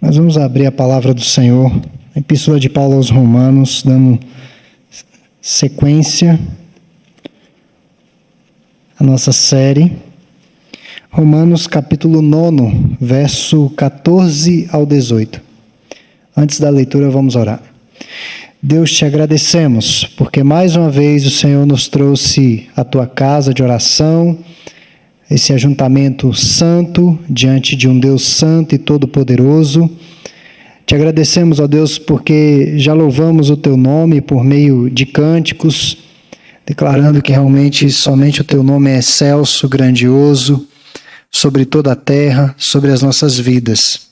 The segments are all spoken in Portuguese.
Nós vamos abrir a palavra do Senhor, a Epístola de Paulo aos Romanos, dando sequência à nossa série. Romanos capítulo 9, verso 14 ao 18. Antes da leitura, vamos orar. Deus, te agradecemos, porque mais uma vez o Senhor nos trouxe à tua casa de oração, esse ajuntamento santo, diante de um Deus santo e todo-poderoso. Te agradecemos, ó Deus, porque já louvamos o teu nome por meio de cânticos, declarando que realmente somente o teu nome é excelso, grandioso, sobre toda a terra, sobre as nossas vidas.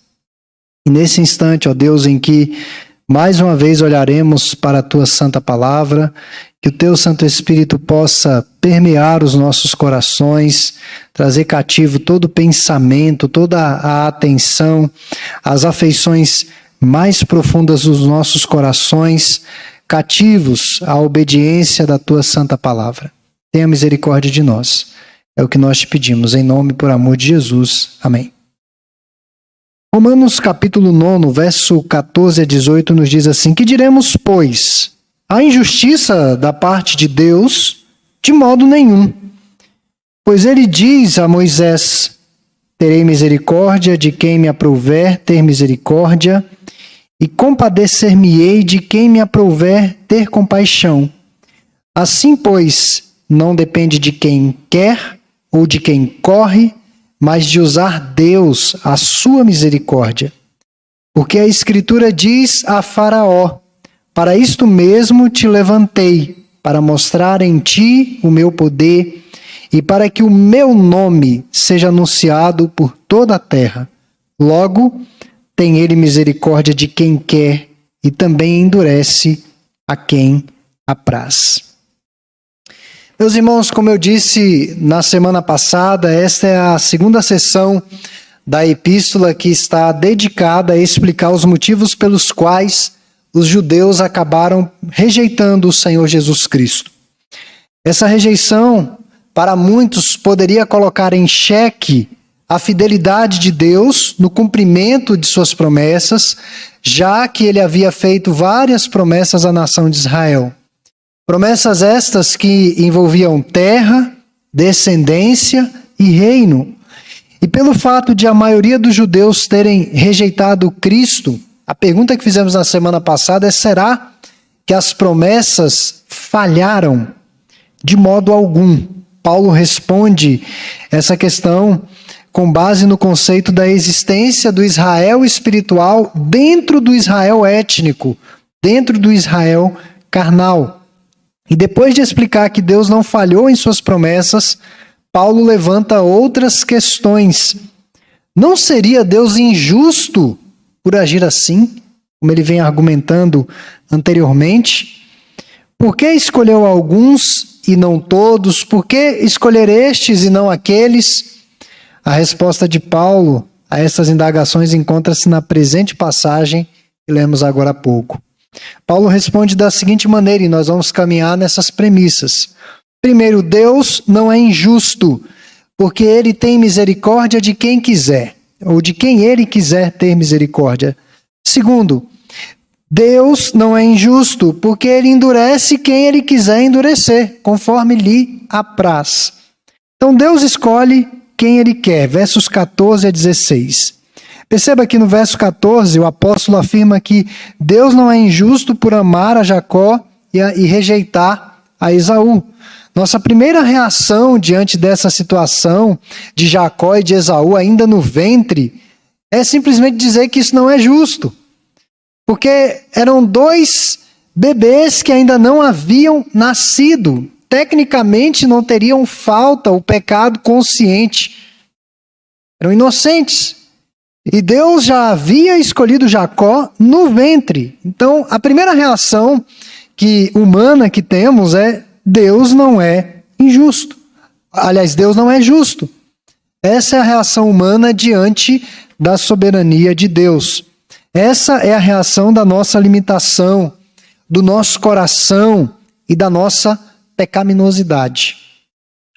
E nesse instante, ó Deus, em que mais uma vez olharemos para a tua santa palavra, que o teu Santo Espírito possa permear os nossos corações, trazer cativo todo pensamento, toda a atenção, as afeições mais profundas dos nossos corações, cativos à obediência da tua santa palavra. Tenha misericórdia de nós. É o que nós te pedimos, em nome e por amor de Jesus. Amém. Romanos capítulo 9, verso 14 a 18 nos diz assim: que diremos, pois? A injustiça da parte de Deus? De modo nenhum. Pois ele diz a Moisés: terei misericórdia de quem me aprouver ter misericórdia, e compadecer-me-ei de quem me aprouver ter compaixão. Assim, pois, não depende de quem quer ou de quem corre, mas de usar Deus a sua misericórdia. Porque a Escritura diz a Faraó: para isto mesmo te levantei, para mostrar em ti o meu poder, e para que o meu nome seja anunciado por toda a terra. Logo, tem ele misericórdia de quem quer, e também endurece a quem apraz. Meus irmãos, como eu disse na semana passada, esta é a segunda sessão da epístola que está dedicada a explicar os motivos pelos quais os judeus acabaram rejeitando o Senhor Jesus Cristo. Essa rejeição, para muitos, poderia colocar em xeque a fidelidade de Deus no cumprimento de suas promessas, já que ele havia feito várias promessas à nação de Israel. Promessas estas que envolviam terra, descendência e reino. E pelo fato de a maioria dos judeus terem rejeitado Cristo, a pergunta que fizemos na semana passada é: será que as promessas falharam? De modo algum. Paulo responde essa questão com base no conceito da existência do Israel espiritual dentro do Israel étnico, dentro do Israel carnal. E depois de explicar que Deus não falhou em suas promessas, Paulo levanta outras questões. Não seria Deus injusto por agir assim, como ele vem argumentando anteriormente? Por que escolheu alguns e não todos? Por que escolher estes e não aqueles? A resposta de Paulo a essas indagações encontra-se na presente passagem que lemos agora há pouco. Paulo responde da seguinte maneira, e nós vamos caminhar nessas premissas. Primeiro, Deus não é injusto, porque ele tem misericórdia de quem quiser, ou de quem ele quiser ter misericórdia. Segundo, Deus não é injusto, porque ele endurece quem ele quiser endurecer, conforme lhe apraz. Então Deus escolhe quem ele quer, versos 14 a 16. Perceba que no verso 14 o apóstolo afirma que Deus não é injusto por amar a Jacó e rejeitar a Esaú. Nossa primeira reação diante dessa situação de Jacó e de Esaú ainda no ventre é simplesmente dizer que isso não é justo. Porque eram dois bebês que ainda não haviam nascido. Tecnicamente não teriam falta o pecado consciente. Eram inocentes. E Deus já havia escolhido Jacó no ventre. Então, a primeira reação humana que temos é: Deus não é injusto. Aliás, Deus não é justo. Essa é a reação humana diante da soberania de Deus. Essa é a reação da nossa limitação, do nosso coração e da nossa pecaminosidade.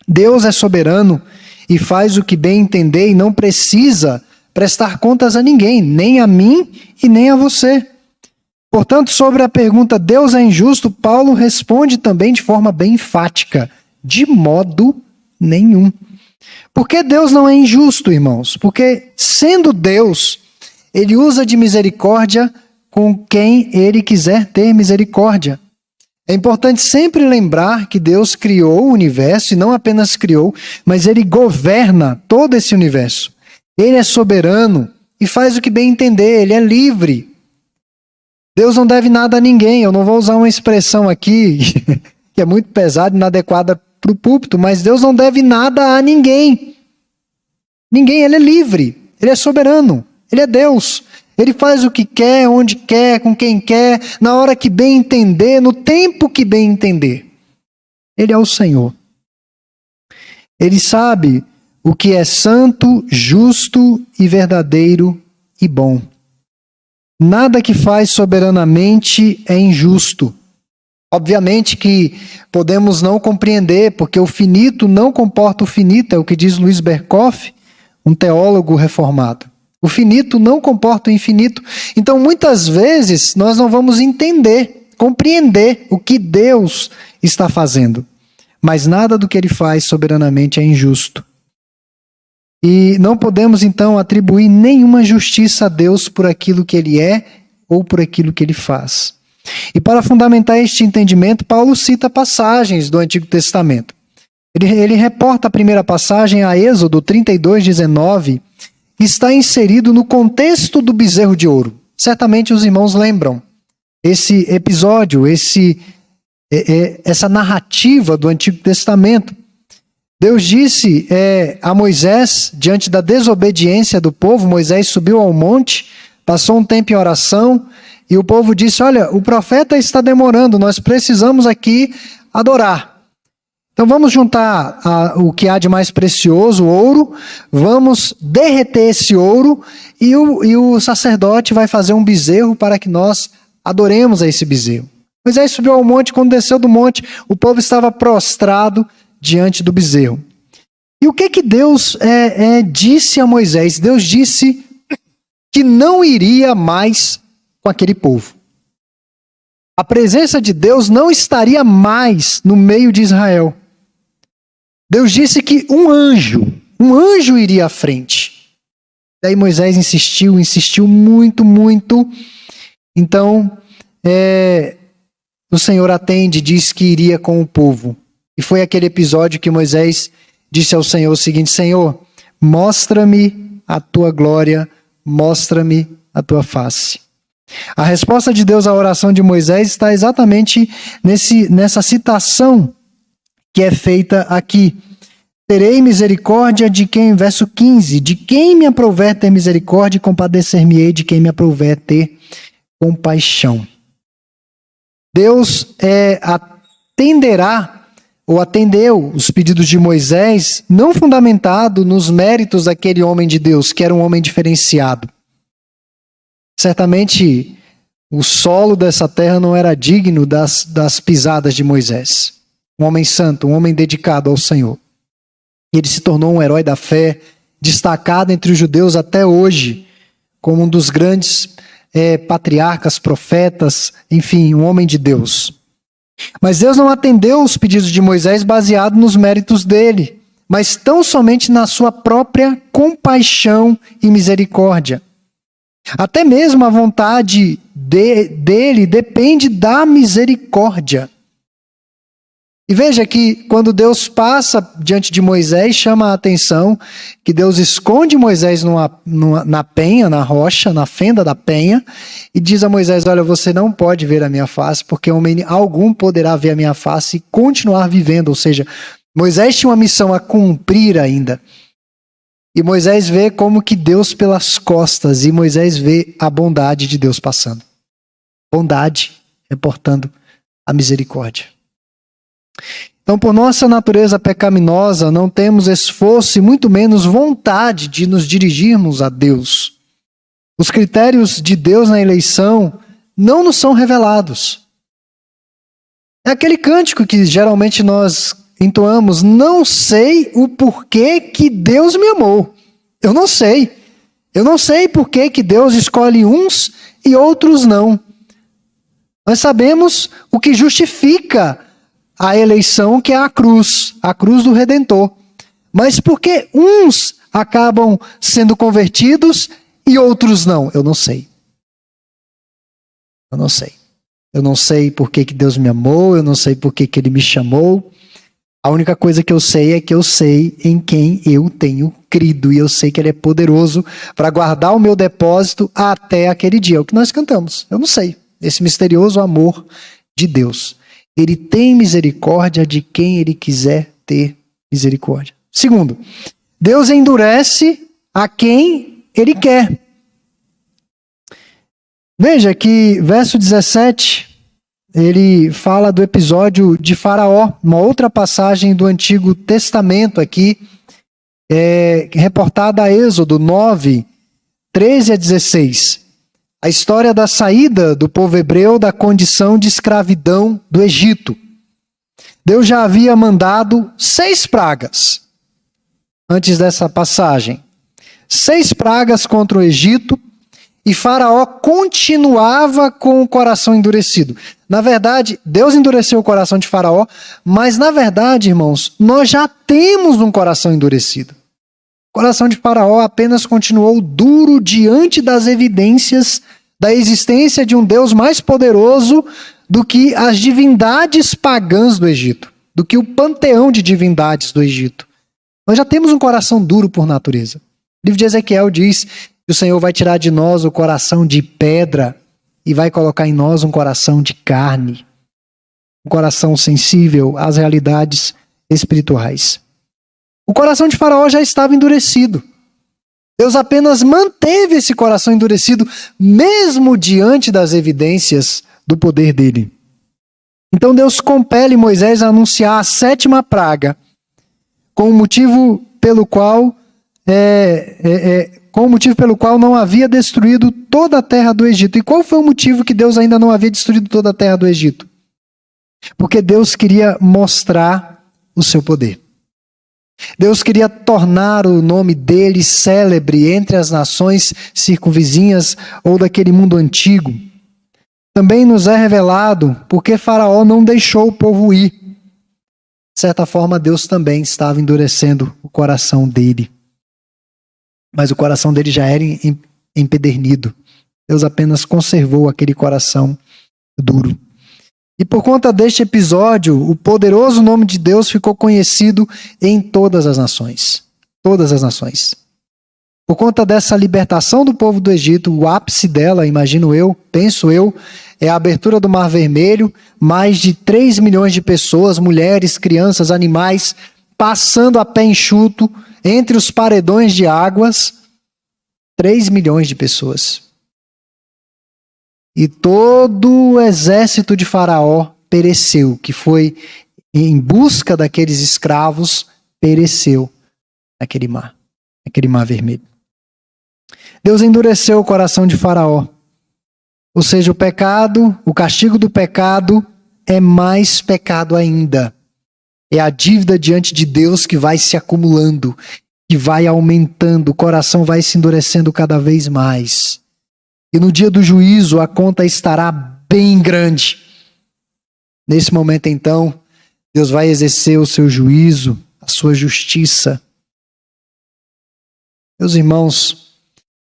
Deus é soberano e faz o que bem entender e não precisa prestar contas a ninguém, nem a mim e nem a você. Portanto, sobre a pergunta Deus é injusto, Paulo responde também de forma bem enfática: de modo nenhum. Por que Deus não é injusto, irmãos? Porque, sendo Deus, ele usa de misericórdia com quem ele quiser ter misericórdia. É importante sempre lembrar que Deus criou o universo, e não apenas criou, mas ele governa todo esse universo. Ele é soberano e faz o que bem entender, ele é livre. Deus não deve nada a ninguém. Eu não vou usar uma expressão aqui que é muito pesada e inadequada para o púlpito, mas Deus não deve nada a ninguém. Ninguém, ele é livre, ele é soberano, ele é Deus. Ele faz o que quer, onde quer, com quem quer, na hora que bem entender, no tempo que bem entender. Ele é o Senhor. Ele sabe o que é santo, justo e verdadeiro e bom. Nada que faz soberanamente é injusto. Obviamente que podemos não compreender, porque o finito não comporta o finito, é o que diz Luiz Berkoff, um teólogo reformado. O finito não comporta o infinito. Então, muitas vezes, nós não vamos entender, compreender o que Deus está fazendo. Mas nada do que ele faz soberanamente é injusto. E não podemos, então, atribuir nenhuma justiça a Deus por aquilo que ele é ou por aquilo que ele faz. E para fundamentar este entendimento, Paulo cita passagens do Antigo Testamento. Ele reporta a primeira passagem a Êxodo 32:19, que está inserido no contexto do bezerro de ouro. Certamente os irmãos lembram esse episódio, essa narrativa do Antigo Testamento. Deus disse a Moisés, diante da desobediência do povo, Moisés subiu ao monte, passou um tempo em oração, e o povo disse: olha, o profeta está demorando, nós precisamos aqui adorar. Então vamos juntar o que há de mais precioso, o ouro, vamos derreter esse ouro, e o sacerdote vai fazer um bezerro para que nós adoremos a esse bezerro. Moisés subiu ao monte, quando desceu do monte, o povo estava prostrado diante do bezerro. E o que Deus disse a Moisés? Deus disse que não iria mais com aquele povo. A presença de Deus não estaria mais no meio de Israel. Deus disse que um anjo iria à frente. Daí Moisés insistiu muito, muito. Então, o Senhor atende, diz que iria com o povo. E foi aquele episódio que Moisés disse ao Senhor o seguinte: Senhor, mostra-me a tua glória, mostra-me a tua face. A resposta de Deus à oração de Moisés está exatamente nessa citação que é feita aqui. Terei misericórdia de quem, verso 15, de quem me aprouver ter misericórdia, e compadecer-me-ei de quem me aprouver ter compaixão. Deus atenderá ou atendeu os pedidos de Moisés, não fundamentado nos méritos daquele homem de Deus, que era um homem diferenciado. Certamente o solo dessa terra não era digno das pisadas de Moisés. Um homem santo, um homem dedicado ao Senhor. Ele se tornou um herói da fé, destacado entre os judeus até hoje, como um dos grandes patriarcas, profetas, enfim, um homem de Deus. Mas Deus não atendeu os pedidos de Moisés baseado nos méritos dele, mas tão somente na sua própria compaixão e misericórdia. Até mesmo a vontade dele depende da misericórdia. E veja que quando Deus passa diante de Moisés, chama a atenção que Deus esconde Moisés na penha, na rocha, na fenda da penha, e diz a Moisés: olha, você não pode ver a minha face, porque homem algum poderá ver a minha face e continuar vivendo. Ou seja, Moisés tinha uma missão a cumprir ainda. E Moisés vê como que Deus pelas costas, e Moisés vê a bondade de Deus passando. Bondade reportando a misericórdia. Então, por nossa natureza pecaminosa, não temos esforço e muito menos vontade de nos dirigirmos a Deus. Os critérios de Deus na eleição não nos são revelados. É aquele cântico que geralmente nós entoamos: não sei o porquê que Deus me amou. Eu não sei. Eu não sei por que Deus escolhe uns e outros não. Nós sabemos o que justifica a eleição, que é a cruz do Redentor. Mas por que uns acabam sendo convertidos e outros não? Eu não sei. Eu não sei. Eu não sei por que Deus me amou, eu não sei por que Ele me chamou. A única coisa que eu sei é que eu sei em quem eu tenho crido. E eu sei que Ele é poderoso para guardar o meu depósito até aquele dia. É o que nós cantamos. Eu não sei. Esse misterioso amor de Deus. Ele tem misericórdia de quem Ele quiser ter misericórdia. Segundo, Deus endurece a quem Ele quer. Veja que verso 17, ele fala do episódio de Faraó, uma outra passagem do Antigo Testamento aqui, reportada a Êxodo 9, 13 a 16. A história da saída do povo hebreu da condição de escravidão do Egito. Deus já havia mandado 6 pragas antes dessa passagem. 6 pragas contra o Egito. E Faraó continuava com o coração endurecido. Na verdade, Deus endureceu o coração de Faraó, mas na verdade, irmãos, nós já temos um coração endurecido. O coração de Faraó apenas continuou duro diante das evidências da existência de um Deus mais poderoso do que as divindades pagãs do Egito, do que o panteão de divindades do Egito. Nós já temos um coração duro por natureza. O livro de Ezequiel diz que o Senhor vai tirar de nós o coração de pedra e vai colocar em nós um coração de carne. Um coração sensível às realidades espirituais. O coração de Faraó já estava endurecido. Deus apenas manteve esse coração endurecido, mesmo diante das evidências do poder dele. Então Deus compele Moisés a anunciar a 7ª praga, com o motivo pelo qual não havia destruído toda a terra do Egito. E qual foi o motivo que Deus ainda não havia destruído toda a terra do Egito? Porque Deus queria mostrar o seu poder. Deus queria tornar o nome dele célebre entre as nações circunvizinhas ou daquele mundo antigo. Também nos é revelado porque Faraó não deixou o povo ir. De certa forma, Deus também estava endurecendo o coração dele. Mas o coração dele já era empedernido. Deus apenas conservou aquele coração duro. E por conta deste episódio, o poderoso nome de Deus ficou conhecido em todas as nações. Todas as nações. Por conta dessa libertação do povo do Egito, o ápice dela, imagino eu, penso eu, é a abertura do Mar Vermelho, mais de 3 milhões de pessoas, mulheres, crianças, animais, passando a pé enxuto entre os paredões de águas, 3 milhões de pessoas. E todo o exército de Faraó pereceu, que foi em busca daqueles escravos, pereceu naquele mar vermelho. Deus endureceu o coração de Faraó. Ou seja, o castigo do pecado é mais pecado ainda. É a dívida diante de Deus que vai se acumulando, que vai aumentando, o coração vai se endurecendo cada vez mais. E no dia do juízo a conta estará bem grande. Nesse momento então, Deus vai exercer o seu juízo, a sua justiça. Meus irmãos,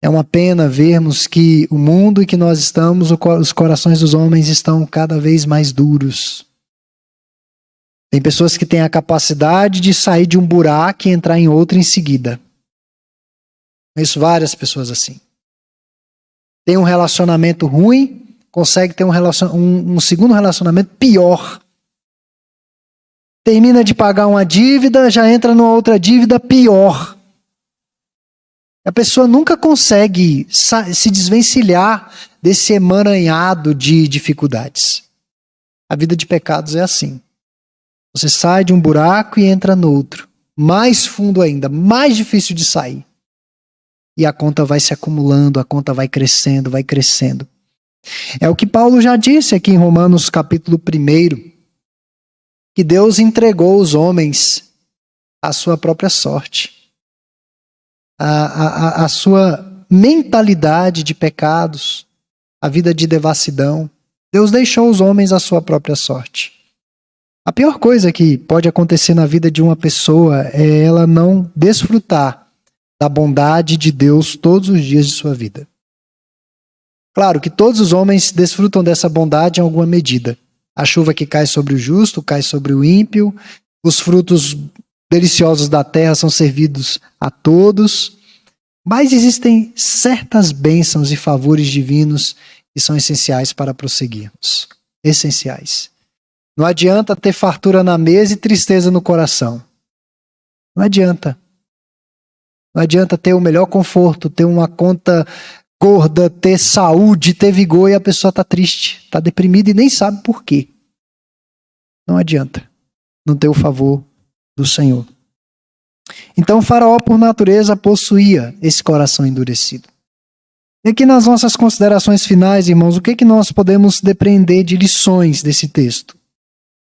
é uma pena vermos que o mundo em que nós estamos, os corações dos homens estão cada vez mais duros. Tem pessoas que têm a capacidade de sair de um buraco e entrar em outro em seguida. Conheço várias pessoas assim. Tem um relacionamento ruim, consegue ter um segundo relacionamento pior. Termina de pagar uma dívida, já entra numa outra dívida pior. A pessoa nunca consegue se desvencilhar desse emaranhado de dificuldades. A vida de pecados é assim. Você sai de um buraco e entra no outro. Mais fundo ainda, mais difícil de sair. E a conta vai se acumulando, a conta vai crescendo, vai crescendo. É o que Paulo já disse aqui em Romanos capítulo 1, que Deus entregou os homens à sua própria sorte. A sua mentalidade de pecados, a vida de devassidão. Deus deixou os homens à sua própria sorte. A pior coisa que pode acontecer na vida de uma pessoa é ela não desfrutar da bondade de Deus todos os dias de sua vida. Claro que todos os homens desfrutam dessa bondade em alguma medida. A chuva que cai sobre o justo, cai sobre o ímpio, os frutos deliciosos da terra são servidos a todos, mas existem certas bênçãos e favores divinos que são essenciais para prosseguirmos. Essenciais. Não adianta ter fartura na mesa e tristeza no coração. Não adianta. Não adianta ter o melhor conforto, ter uma conta gorda, ter saúde, ter vigor e a pessoa está triste, está deprimida e nem sabe por quê. Não adianta não ter o favor do Senhor. Então o faraó, por natureza, possuía esse coração endurecido. E aqui nas nossas considerações finais, irmãos, o que nós podemos depreender de lições desse texto?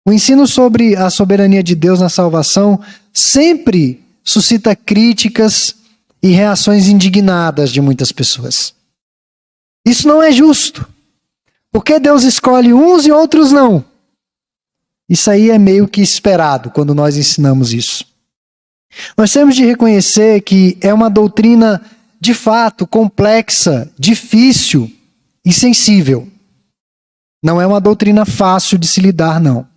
O ensino sobre a soberania de Deus na salvação sempre suscita críticas e reações indignadas de muitas pessoas. Isso não é justo. Por que Deus escolhe uns e outros não? Isso aí é meio que esperado quando nós ensinamos isso. Nós temos de reconhecer que é uma doutrina de fato complexa, difícil e sensível. Não é uma doutrina fácil de se lidar, não.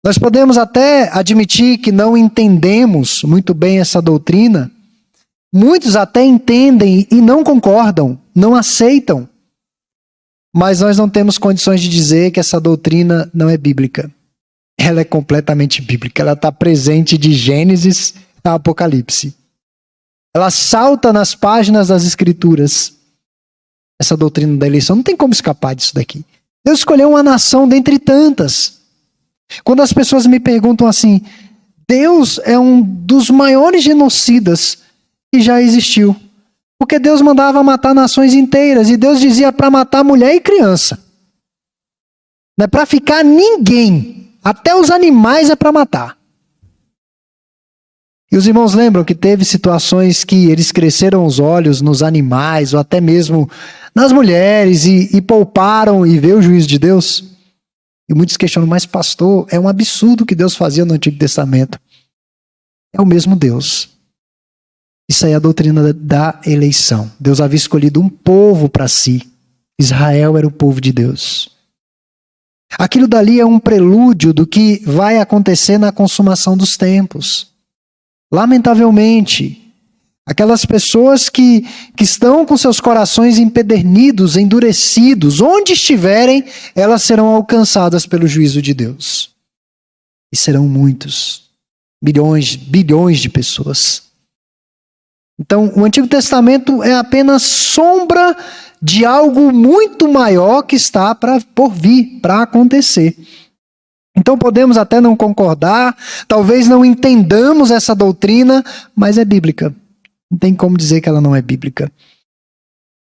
Nós podemos até admitir que não entendemos muito bem essa doutrina. Muitos até entendem e não concordam, não aceitam. Mas nós não temos condições de dizer que essa doutrina não é bíblica. Ela é completamente bíblica. Ela está presente de Gênesis a Apocalipse. Ela salta nas páginas das Escrituras. Essa doutrina da eleição. Não tem como escapar disso daqui. Deus escolheu uma nação dentre tantas. Quando as pessoas me perguntam assim, Deus é um dos maiores genocidas que já existiu. Porque Deus mandava matar nações inteiras. E Deus dizia para matar mulher e criança. Não é para ficar ninguém. Até os animais é para matar. E os irmãos lembram que teve situações que eles cresceram os olhos nos animais, ou até mesmo nas mulheres, e pouparam e vê o juízo de Deus? E muitos questionam, mas pastor, é um absurdo o que Deus fazia no Antigo Testamento. É o mesmo Deus. Isso aí é a doutrina da eleição. Deus havia escolhido um povo para si. Israel era o povo de Deus. Aquilo dali é um prelúdio do que vai acontecer na consumação dos tempos. Lamentavelmente, aquelas pessoas que estão com seus corações empedernidos, endurecidos, onde estiverem, elas serão alcançadas pelo juízo de Deus. E serão muitos, milhões, bilhões de pessoas. Então, o Antigo Testamento é apenas sombra de algo muito maior que está por vir, para acontecer. Então podemos até não concordar, talvez não entendamos essa doutrina, mas é bíblica. Não tem como dizer que ela não é bíblica.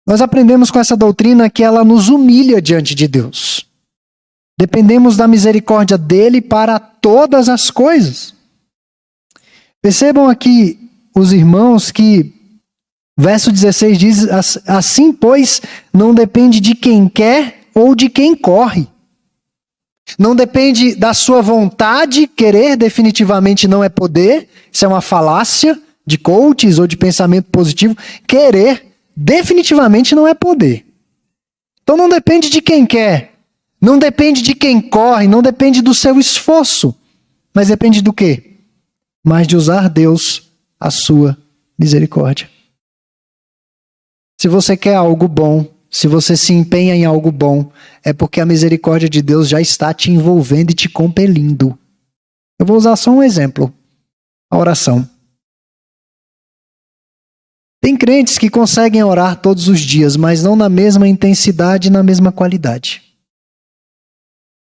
Nós aprendemos com essa doutrina que ela nos humilha diante de Deus. Dependemos da misericórdia dele para todas as coisas. Percebam aqui os irmãos que verso 16 diz, assim pois não depende de quem quer ou de quem corre. Não depende da sua vontade, querer definitivamente não é poder, isso é uma falácia de coaches ou de pensamento positivo. Querer definitivamente não é poder. Então não depende de quem quer, não depende de quem corre, não depende do seu esforço, mas depende do quê? Mas de usar Deus a sua misericórdia. Se você quer algo bom, se você se empenha em algo bom, é porque a misericórdia de Deus já está te envolvendo e te compelindo. Eu vou usar só um exemplo. A oração. Tem crentes que conseguem orar todos os dias, mas não na mesma intensidade e na mesma qualidade.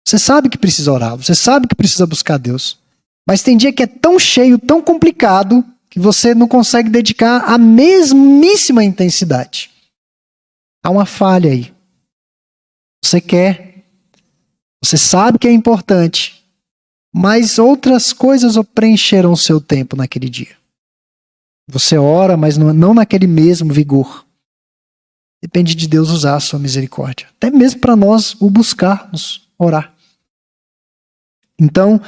Você sabe que precisa orar, você sabe que precisa buscar Deus. Mas tem dia que é tão cheio, tão complicado, que você não consegue dedicar a mesmíssima intensidade. Há uma falha aí. Você quer, você sabe que é importante, mas outras coisas preencheram o seu tempo naquele dia. Você ora, mas não naquele mesmo vigor. Depende de Deus usar a sua misericórdia. Até mesmo para nós o buscarmos, orar. Então,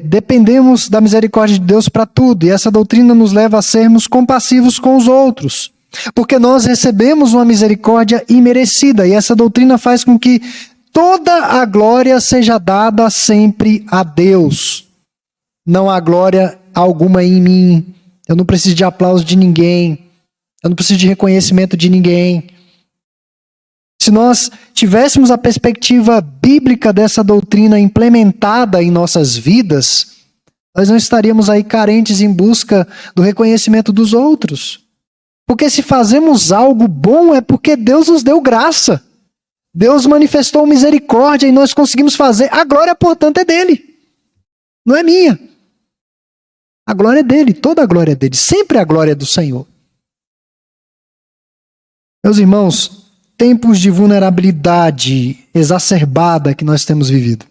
dependemos da misericórdia de Deus para tudo. E essa doutrina nos leva a sermos compassivos com os outros. Porque nós recebemos uma misericórdia imerecida. E essa doutrina faz com que toda a glória seja dada sempre a Deus. Não há glória alguma em mim. Eu não preciso de aplauso de ninguém. Eu não preciso de reconhecimento de ninguém. Se nós tivéssemos a perspectiva bíblica dessa doutrina implementada em nossas vidas, nós não estaríamos aí carentes em busca do reconhecimento dos outros. Porque se fazemos algo bom é porque Deus nos deu graça. Deus manifestou misericórdia e nós conseguimos fazer. A glória, portanto, é dele. Não é minha. A glória é dele, toda a glória é dele. Sempre a glória é do Senhor. Meus irmãos, tempos de vulnerabilidade exacerbada que nós temos vivido.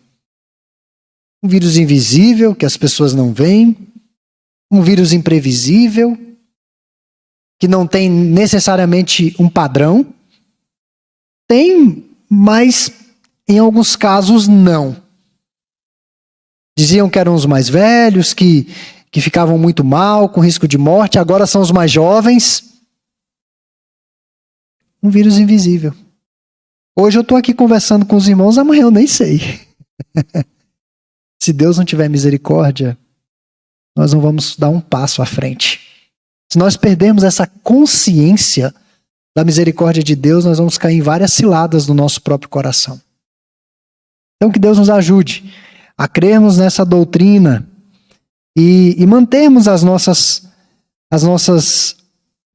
Um vírus invisível que as pessoas não veem. Um vírus imprevisível que não tem necessariamente um padrão. Tem, mas em alguns casos não. Diziam que eram os mais velhos, que ficavam muito mal, com risco de morte, agora são os mais jovens. Um vírus invisível. Hoje eu estou aqui conversando com os irmãos, amanhã eu nem sei. Se Deus não tiver misericórdia, nós não vamos dar um passo à frente. Se nós perdermos essa consciência da misericórdia de Deus, nós vamos cair em várias ciladas no nosso próprio coração. Então que Deus nos ajude a crermos nessa doutrina e mantermos as nossas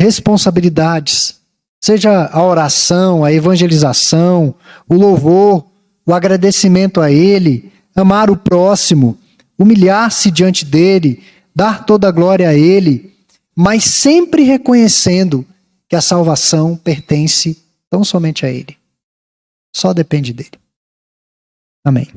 responsabilidades. Seja a oração, a evangelização, o louvor, o agradecimento a Ele, amar o próximo, humilhar-se diante dEle, dar toda a glória a Ele, mas sempre reconhecendo que a salvação pertence tão somente a Ele. Só depende dEle. Amém.